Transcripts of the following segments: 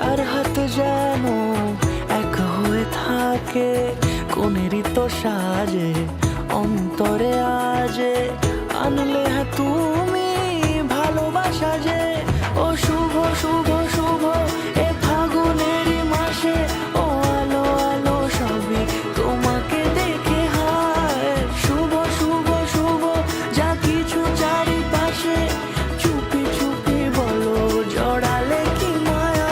চার হাত যেন এক হয়ে থাকে, কোনেরই তো সাজে অন্তরে আজে আনলে হ্যাঁ তুমি ভালোবাসা যে। ও শুভ শুভ শুভ এ ফাগুনেরই মাসে, ও আলো আলো সবই তোমাকে দেখে হায়। শুভ শুভ শুভ যা কিছু চারিপাশে, চুপি চুপি বলো জড়ালে কি মায়া।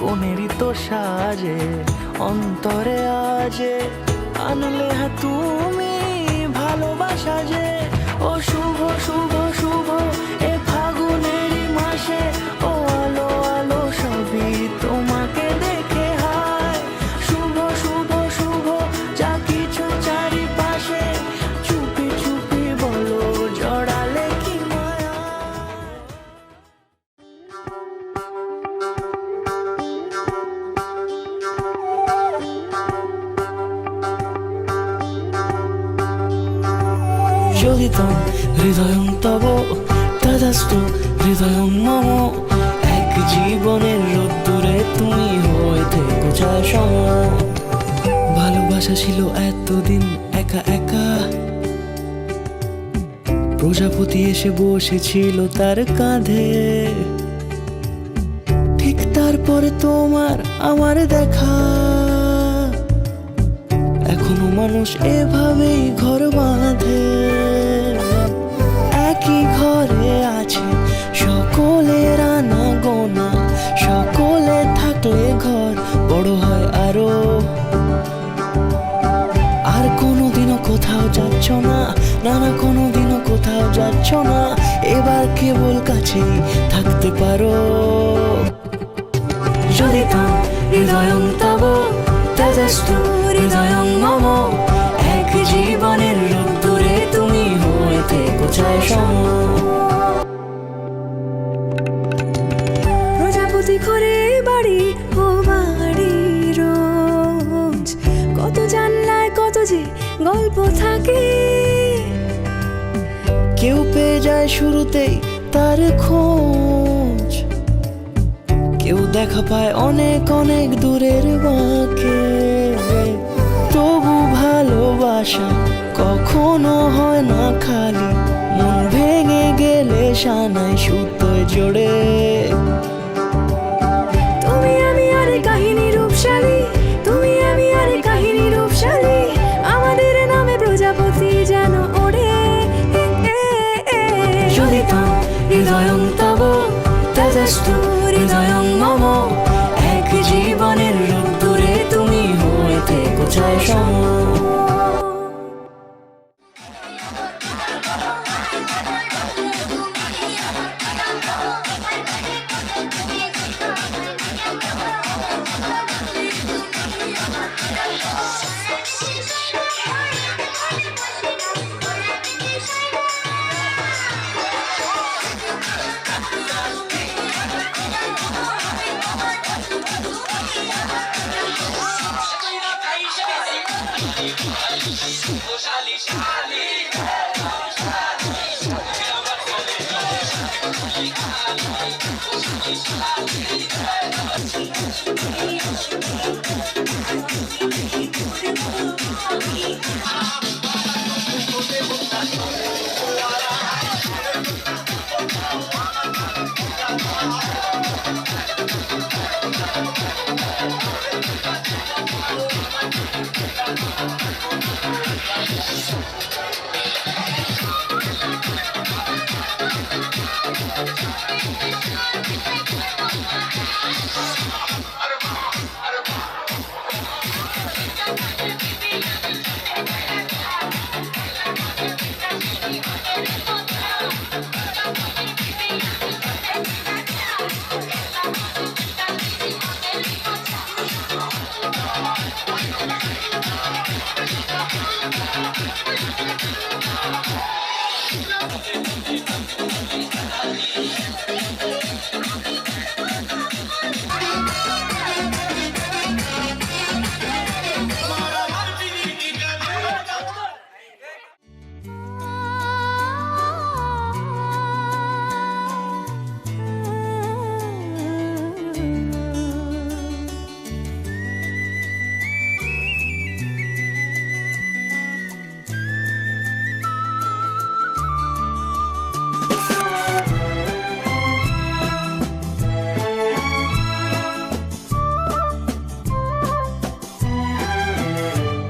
কোনেরই তো সাজে অন্তরে আজে আনলে হ্যাঁ তুমি ভালোবাসা যে। ও শুভ শুভ শুভ এ ফাগুনেরই মাসে, ও আলো আলো সবই তোমাকে দেখে হায়। শুভ শুভ শুভ যা কিছু চারিপাশে, চুপি চুপি বলো জড়ালে কি মায়া। যোগিতম হৃদয়ং তব তদাস্তু হৃদয়ং মম, এক জীবনের রোদ্দুরে তুমি হয়ে থেকো চায় সম। ভালোবাসা ছিল এতদিন একা একা, প্রজাপতি এসে বসেছিল তার কাঁধে, ঠিক তারপরে তোমার আমার দেখা। এখনো মানুষ এভাবেই ঘর বাঁধে, একই ঘরে আছে সকলের আনা গোনা, সকলে থাকলে ঘর বড় হয় আরো। আর কোনোদিনও কোথাও যাচ্ছ না, না না কোনোদিনও কোথাও যাচ্ছ না, এবার কেবল কাছেই থাকতে পারো। যদি তাম হৃদয়ং তব তদাস্তু হৃদয়ং মম, এক জীবনের রোদ্দুরে তুমি হয়ে থেকো চায় সম। প্রজাপতি করে বাড়ি ও বাড়ি রোজ, কত জানলায় কত যে গল্প থাকে। কেউ পেয়ে যায় শুরুতেই তার খোঁজ, কেউ দেখা পায় অনেক অনেক দূরের বাঁকে। তবু ভালোবাসা কখনো হয় না খালি, মন ভেঙে গেলে সানায় সুতোয় জোড়ে। তুমি আমি আরে কাহিনী রূপশালী, তুমি আমি আরে কাহিনী রূপশালী, আমাদের নামে প্রজাপতি যেন ওড়ে। যদি তাম হৃদয়ং তব তদাস্তু হৃদয়ং মম, এক জীবনের রোদ্দুরে তুমি হয়ে থেকো চায় সম।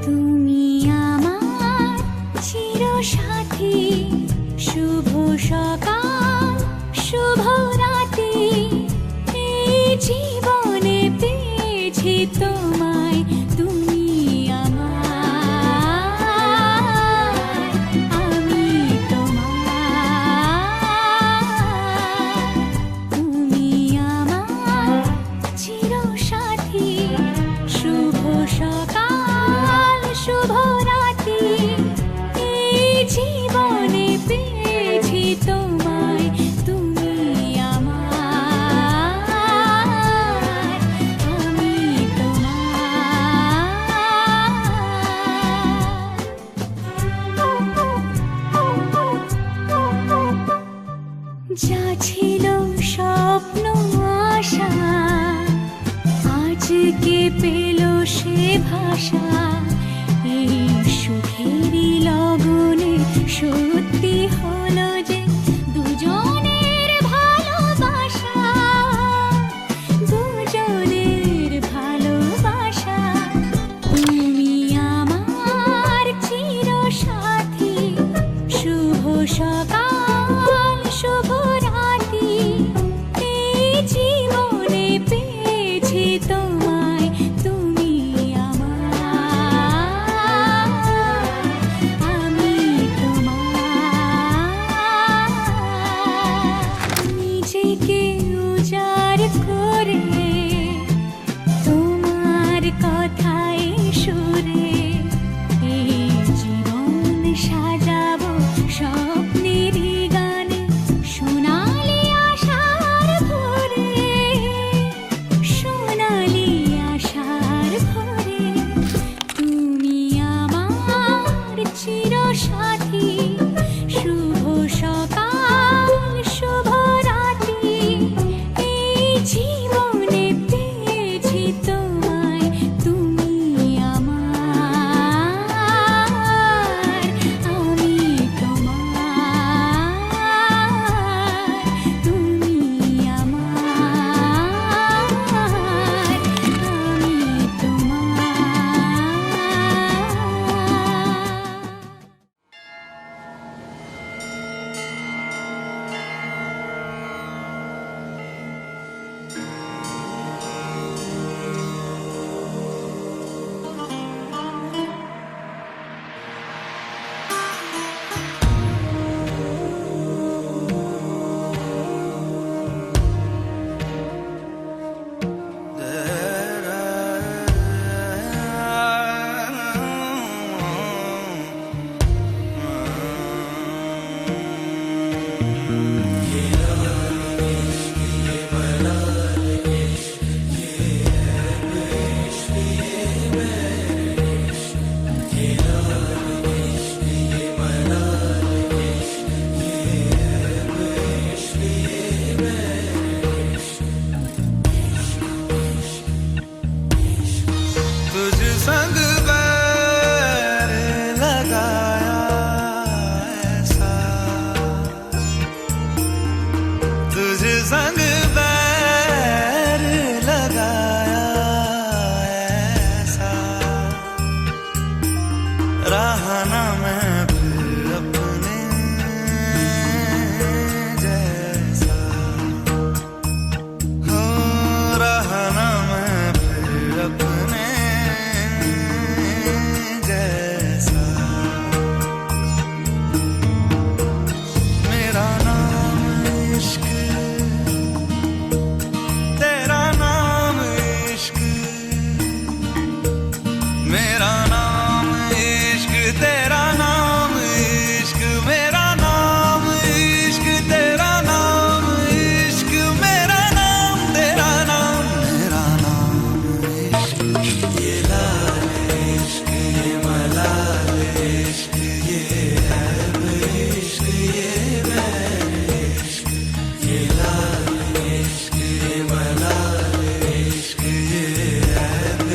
তুমি আমার চিরসাথী, শুভ সকাল শুভ রাতি, এই জীবনে পেয়েছি তোমায়, তুমি আমার, আমি তোমার, তুমি আমার চিরসাথী, শুভ সকাল শুভ রাতি, এই জীবনে পেয়েছি তোমায়, তুমি আমার, আমি তোমার। যা ছিল স্বপ্ন আশা, আজকে পেল সে ভাষা, এই সুখেরই লগনে সত্যি হলো যে দুজনের ভালোবাসা, দুজনের ভালোবাসা, তুমি আমার চিরসাথী, শুভ সকাল শুভ রাতি, এই জীবনে পেয়েছি তোমায়, তুমি আমার, আমি তোমার। নিজেকে উজাড় করে তোমার কথায় সুরে, এই জীবন সাজাবো স্বপ্নেরই গানে, সোনালি আশার ভোরে, সোনালি আশার ভোরে, তুমি আমার চিরসাথী, শুভ সকাল শুভ রাতি, এই জীবনে পেয়েছি তোমায়, তুমি আমার, আমি তোমার, তুমি আমার, আমি তোমার। संग बैर लगाया ऐसा रहा ना मैं फिर अपने जैसा हो रहा ना मैं फिर अपने जैसा मेरा नाम इश्क तेरा नाम इश्क मेरा नाम इश्क तेरा नाम इश्क मेरा नाम इश्क तेरा नाम इश्क मेरा नाम तेरा नाम मेरा नाम इश्क ये लाल इश्क ये मलाल इश्क ये ऐब इश्क ये बैर इश्क ये लाल इश्क ये मलाल इश्क ये ऐब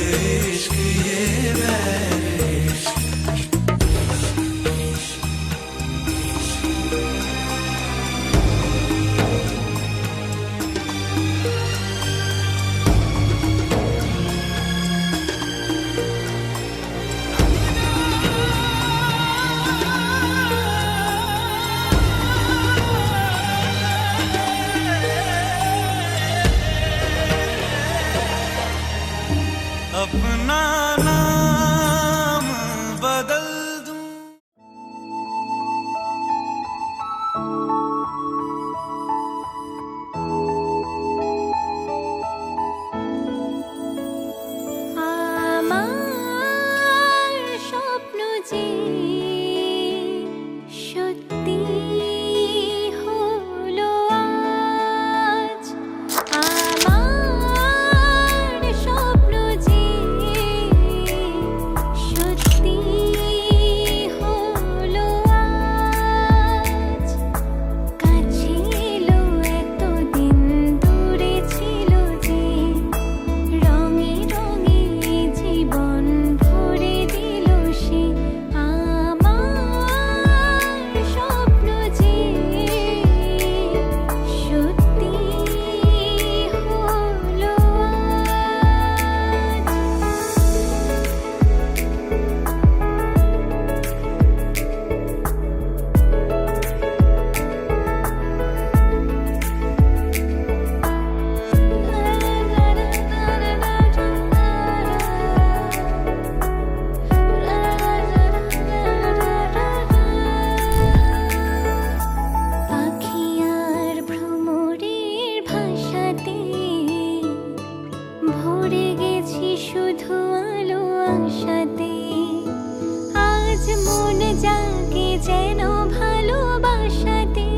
इश्क ये बैर इश्क अपना नाम बदल दूं আমার স্বপ্ন যে সত্যি হলো আজ আমার স্বপ্ন যে সত্যি হলো আজ কাছে এলো এতদিন দূরে ছিল যে রঙে রঙে জীবন ভরে দিল সে আমার স্বপ্ন যে সত্যি হলো পাখি আর ভ্রমরের ভাষাতে ভরে গেছি শুধু আলো আশাতে আজ মন জাগে যেন ভালোবাসাতে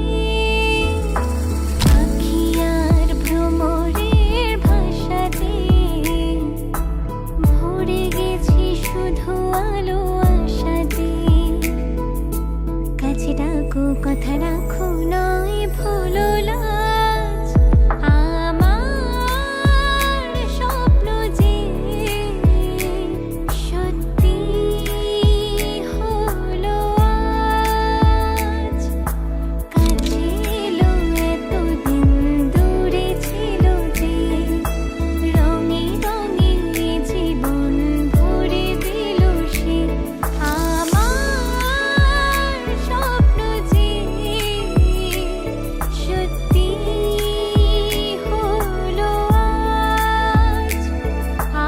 পাখি আর ভ্রমরের ভাষাতে ভরে গেছি শুধু আলো আশাতে কাছে ডাকো কথা রাখো নয় ভুলো লাজ আমার স্বপ্ন যে সত্যি হলো আজ কাছে এলো এতদিন দূরে ছিল যে রঙে রঙে জীবন ভরে দিল সে আমার স্বপ্ন যে সত্যি হলো আজ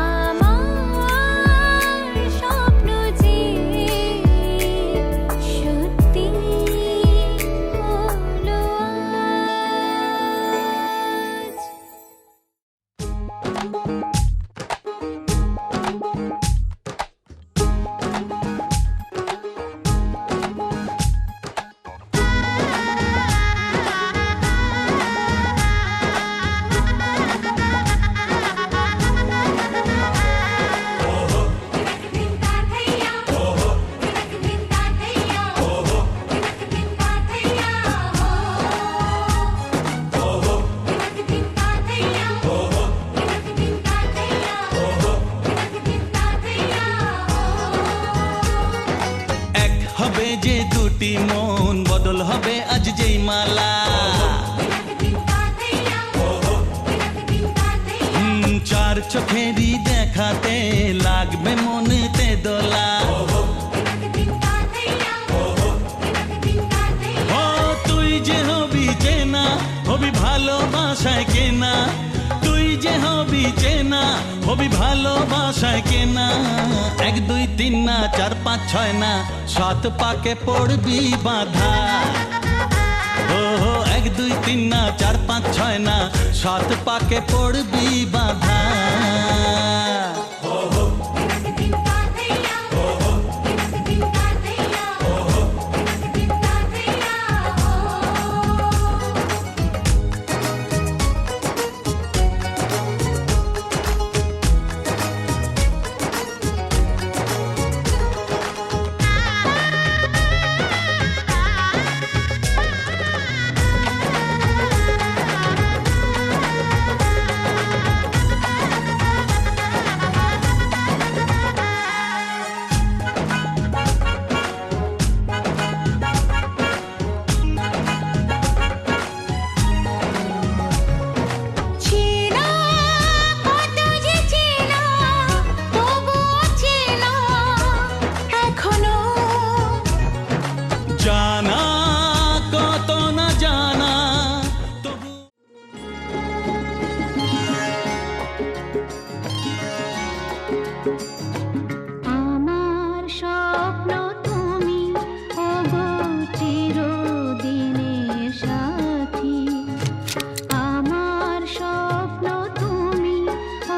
আমার স্বপ্ন যে সত্যি হলো হবে যে দুটি মন বদল হবে আজ যেই মালা যার চোখেরই দেখাতে লাগবে মনেতে দোলা। ও তুই যে হবি চেনা, হবি ভালোবাসায় কেনা, তুই যে হবি চেনা, হবি ভালোবাসায় কেনা। 1 2 3 না 4 5 6 না 7 পাকে পড়বি বাধা। ও 1 2 3 না 4 5 6 না 7 পাকে পড়বি বাধা। চেনা কত যে চেনা, তবুও চেনা এখনো। জানা কত না জানা তবু আমার স্বপ্ন তুমি, ওগো চিরদিনের সাথী। আমার স্বপ্ন তুমি,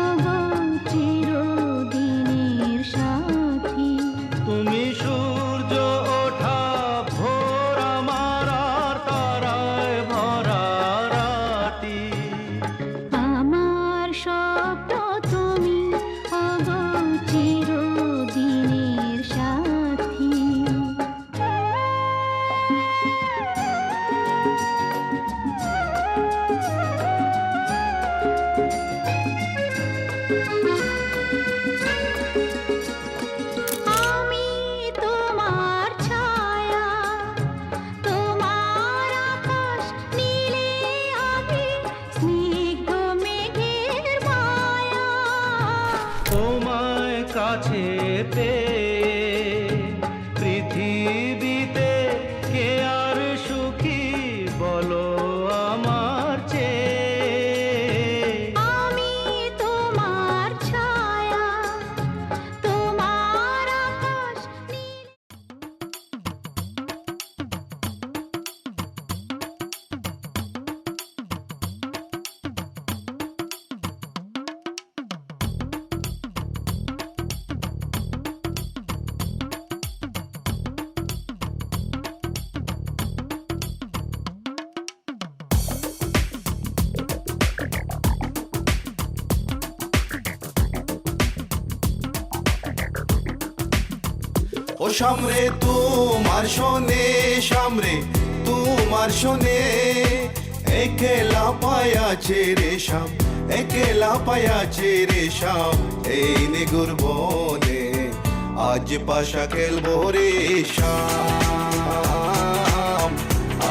ওগো চিরদিনের সাথী। তুমি সূর্য ওঠা ভোর আমার আর তারায় ভরা রাতি। আমার স্বপ্ন তুমি, ওগো চিরদিনের সাথী। আমি তোমার ছায়া, তোমার আকাশ নীলে আমি স্নিগ্ধ মেঘের মায়া। তোমায় কাছে পেয়ে পৃথিবীতে কে আর সুখী বলো আমার চেয়ে। আমি তোমার ছায়া, তোমার আকাশ নীল। ও সামরে তোমার শোনে, সামরে তোমার শোনে, একলা পায়াছে রে শাম, একলা পায়াছে রে শাম। এই নিগুর বনে আজ পাশা খেলবো রে শাম,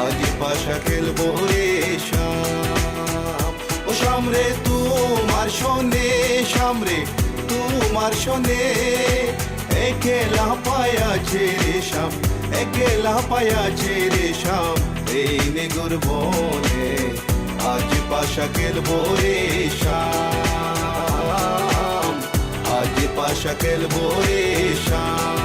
আজ পাশা খেলবো রে শাম। ও সামরে তোমার শোনে, সামরে তোমার শোনে, একলা পায়াছে রে শাম, একলা পায়াছে রে শাম। এই নিগুর বনে আজ পাশা খেলবো রে শাম, আজ পাশা খেলবো রে শাম।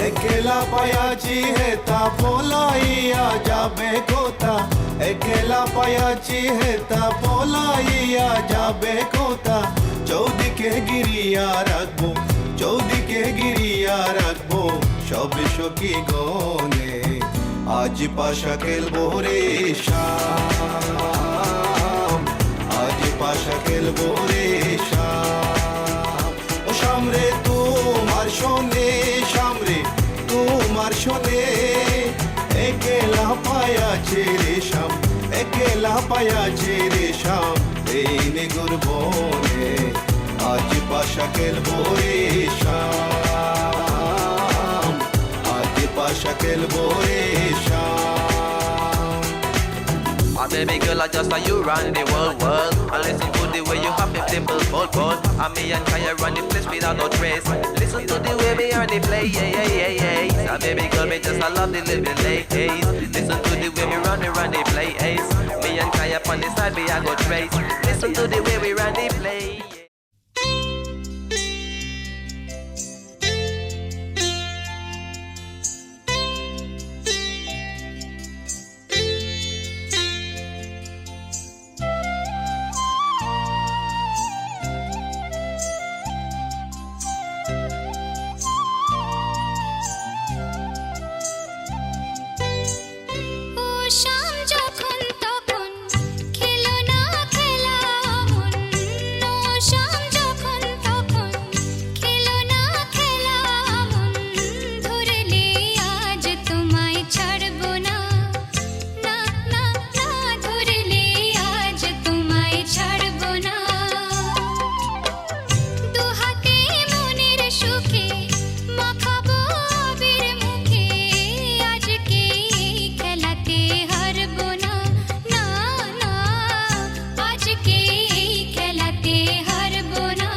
একলা পায়াছি হেতা পলাইয়া যাবে কোথা, একলা পায়াছি হেতা পলাইয়া যাবে কোথা। চৌদিকে গিরিয়া রাখবো, চৌদিকে গিরিয়া রাখবো সব সখী গনে। আজ পাশা খেলবো রে শাম, আজ পাশা খেলবো রে শাম। ও সামরে তোমার শোনে, সামরে তোমার শোনে, একলা লাপায়াছে রেশাম এই নিগুর বনে আজ পাশা খেলবো রে শাম আজ পাশা খেলবো রে শাম My baby girl, I just saw you run the world. I listen to the way you have it, dimple, bold. And me and Kaya run the place without no trace. Listen to the way we are the play, yeah. My baby girl, me just I love the living late. Listen to the way we run the play, ace. Me and Kaya on the side, we I go trace. Listen to the way we run the play. ও শাম যখন তখন খেলো না খেলা মন ও শাম যখন তখন খেলো না খেলা মন ধরলে আজ তোমায় ছাড়বো না না না না ধরলে আজ তোমায় ছাড়বো না দুহাতে মনের সুখে মাখাবো আবির মুখে আজকে খেলাতে হারবো না না না আজকে খেলাতে হারবো না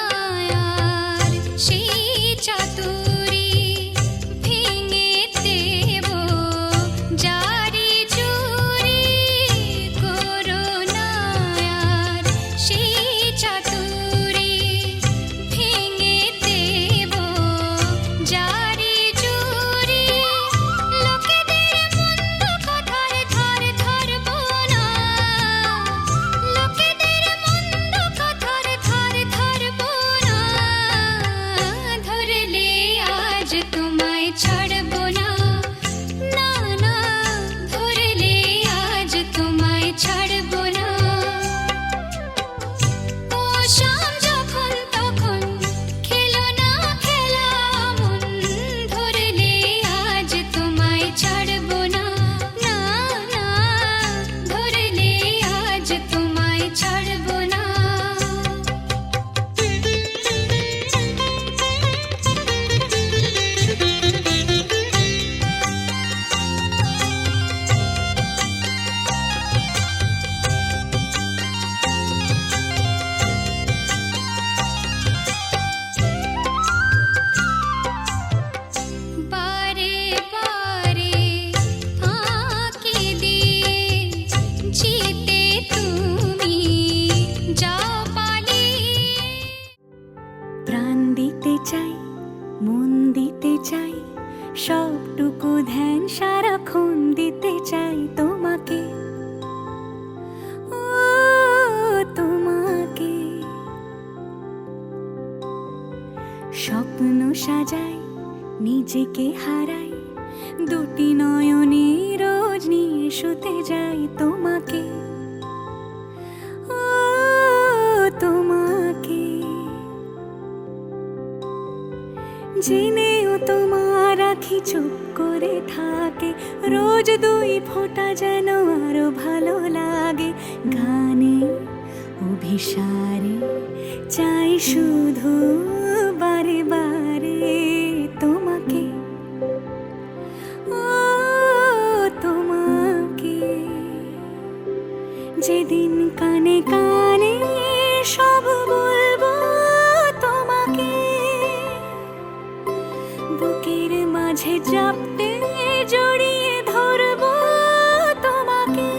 করোনার সেই চাতুরি ভেঙে দেব জারি জুরি করোনার সেই চাতুরি ভেঙে দেব জারি জুরি লোকেদের মন্দ কথার ধার ধরবো না লোকেদের মন্দ কথার ধার ধরবো না ধরলে আজ তোমায় ছাড়বো না না না ধরলে আজ তোমায় ছাড়বো না ও শাম যখন তখন খেলো না খেলা মন ধরলে আজ তোমায় ছাড়বো না না না ধরলে আজ তোমায় ছাড়বো না বারে বারে ফাঁকি দিয়ে জিতে তুমি যাও পালিয়ে প্রাণ দিতে চাই মন দিতে চাই সবটুকু ধ্যান সারাক্ষণ দিতে চাই তোমাকে ও তোমাকে স্বপ্ন সাজাই নিজেকে হারাই দুটি নয়নে রোজ নিয়ে শুতে যাই তোমাকে ও তোমাকে জেনেও তোমার আখি চুপ করে থাকে রোজ দুই ফোঁটা যেন আরো ভালো লাগে গানে অভিসারে চাই শুধু বারে বারে তোমাকে ও তোমাকে যেদিন কানে কানে সব বলবো তোমাকে বুকের মাঝে চাপতে জড়িয়ে ধরবো তোমাকে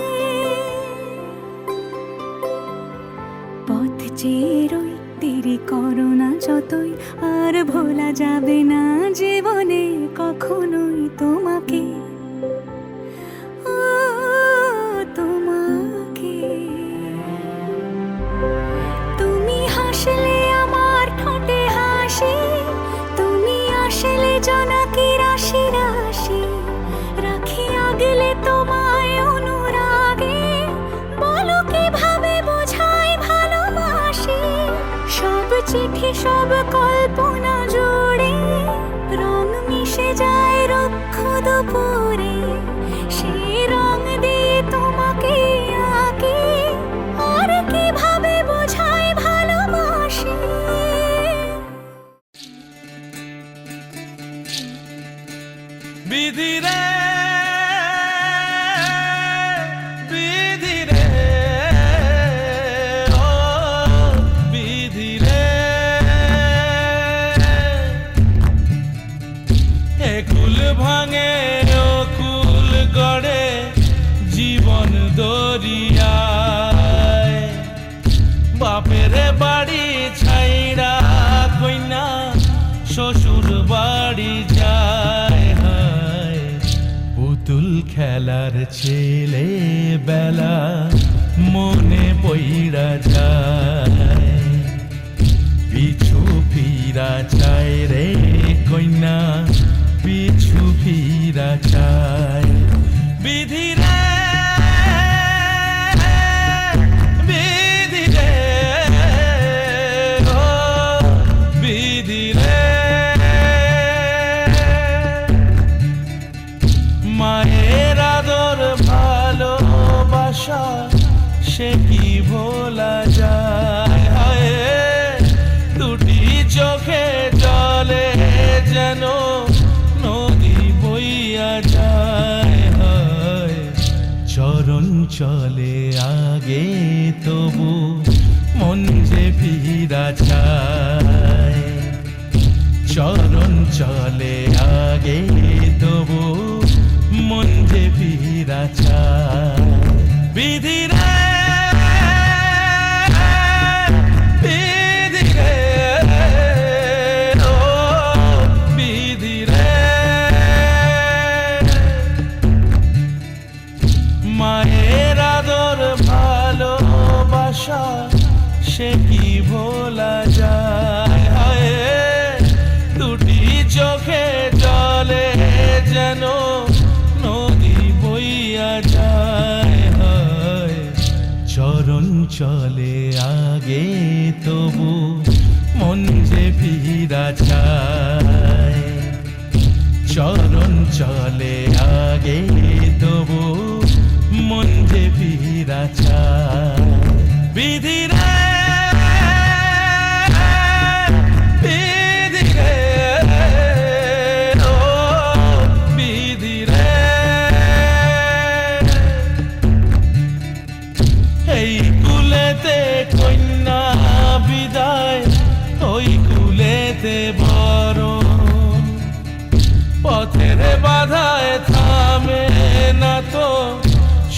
পথ চেয়ে রই দেরি করো না যতই আর ভোলা যাবে না জীবনে কখনোই তোমাকে ও তোমাকে তুমি হাসলে আমার ঠোঁটে হাসি তুমি চিঠি সব কল্পনা জুড়ে রং মিশে যায় রুক্ষ দুপুরে, সেই রং দিয়ে তোমাকে আঁকি আর কিভাবে বোঝাই ভালোবাসি। বিধি রে বিধি রে ও বিধি রে, এ কুল ভাঙে ও কুল গড়ে জীবন দরিয়ায়, বাপের বাড়ি ছাইড়া কইনা শ্বশুর বাড়ি যায়, হায় পুতুল খেলার ছেলে বেলা মনে পইড়া যায়, পিছু ফিরা চায় রে কইনা পিছু ফিরা চায়। বিধি রে বিধি রে ও বিধি রে, মায়ের আদর ভালোবাসা সে কি ভোলা যায়, হায় দুটি চোখে জলে যেন নদী বইয়া যায়, হায় চরণ চলে আগে তবু মন যে ফিরা চায়, চরণ চলে আগে তবু মন যে ফিরা চায়। বিধি রে বিধি রে ও বিধি রে, মায়ের আদর ভালোবাসা সে কি ভোলা যায়, হায় দুটি চোখে জলে যেন নদী বইয়া যায়, হায় চরণ চলে আগে তবু মন যে ফিরা চায়, চরণ চলে আগে তবু মন যে ফিরা চায়। বিধি রে বিধি রে ও বিধি রে, এই কুলেতে কন্যা বিদায় ওই কুলেতে বরণ, পথের বাধায় থামে না তো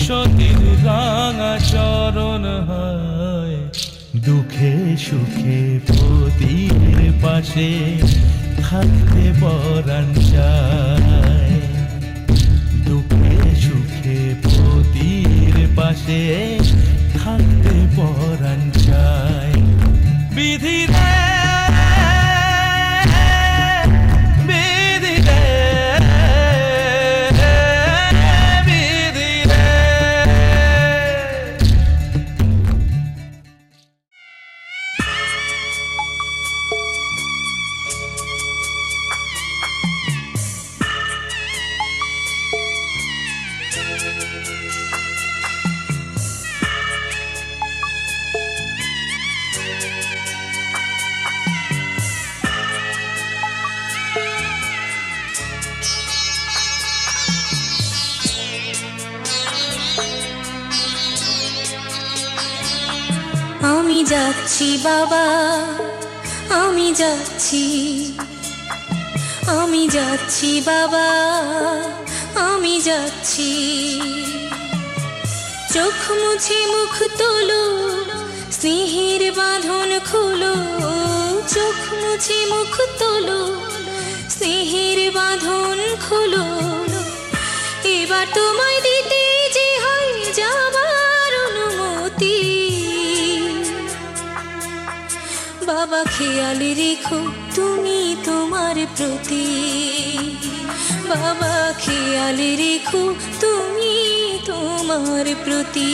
সতীর রাঙা চরণ, হয় দুঃখে সুখে পতির পাশে থাকতে পরাণ চায়, দুঃখে সুখে পতির পাশে থাকতে পরাণ চায়। বিধি রে বিধি রে বিধি রে, আমি যাচ্ছি বাবা, আমি যাচ্ছি, আমি যাচ্ছি বাবা, আমি যাচ্ছি, চোখ মুছে মুখ তোলো, স্নেহের বাঁধন খুলো, চোখ মুছে মুখ তোলো, স্নেহের বাঁধন খুলো, এবার তোমায় দিতে যে হয় যাবার অনুমতি। বাবা খেয়াল রেখো তুমি তোমার প্রতি, বাবা খেয়াল রেখো তুমি তোমার প্রতি।